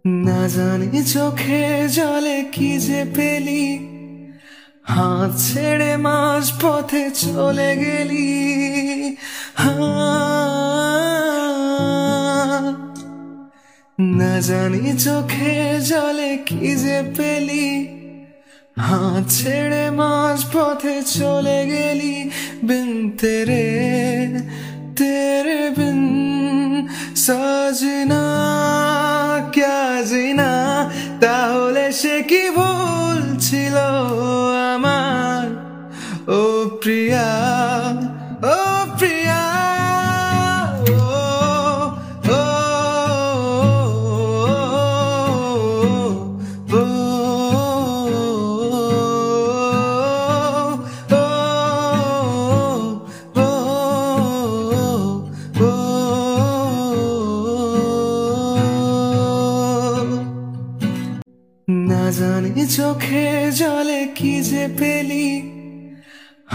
না জানি চোখে জলে কি যে পেলি, হাত ছেড়ে মাঝ পথে চলে গেলি। না জানি চোখে জলে কি যে পেলি, হাত ছেড়ে মাঝ পথে চলে গেলি। বিন তেরে তেরে বিন সাजना क्या जीना, তাহলে সে কি ভুল ছিল আমার। ও প্রিয়া, ও প্রিয়া, ও ও ও না জানি চোখে জলে কি যে পেলি,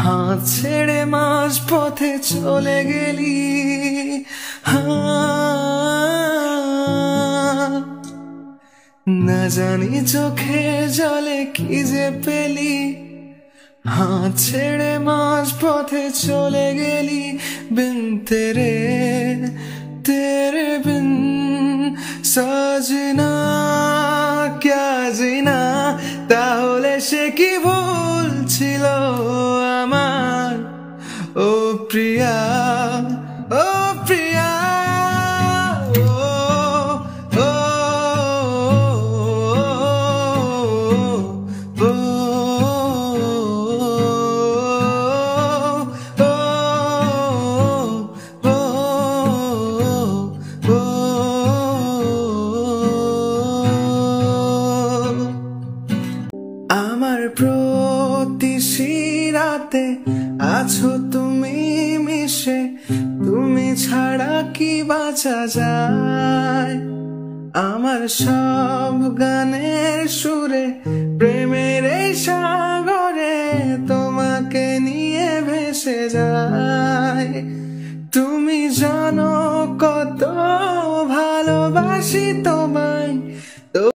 হাত ছেড়ে মাঝ পথে চলে গেলি। না জানি চোখে জলে কি যে পেলি, হাত ছেড়ে মাঝ পথে চলে গেলি। বিন তেরে তেরে বিন সাजना क्या जीना, তাহলে সে কি ভুল ছিল আমার। ও প্রিয়া, ও প্রিয়া, ও ও ও আমার প্রতি শিরাতে আছো তুমি মিশে, তুমি ছাড়া কি বাঁচা যায়। আমার সব গানের সুরে প্রেমের এই সাগরে তোমাকে নিয়ে ভেসে যায়। তুমি জানো কত ভালোবাসি তোমায়,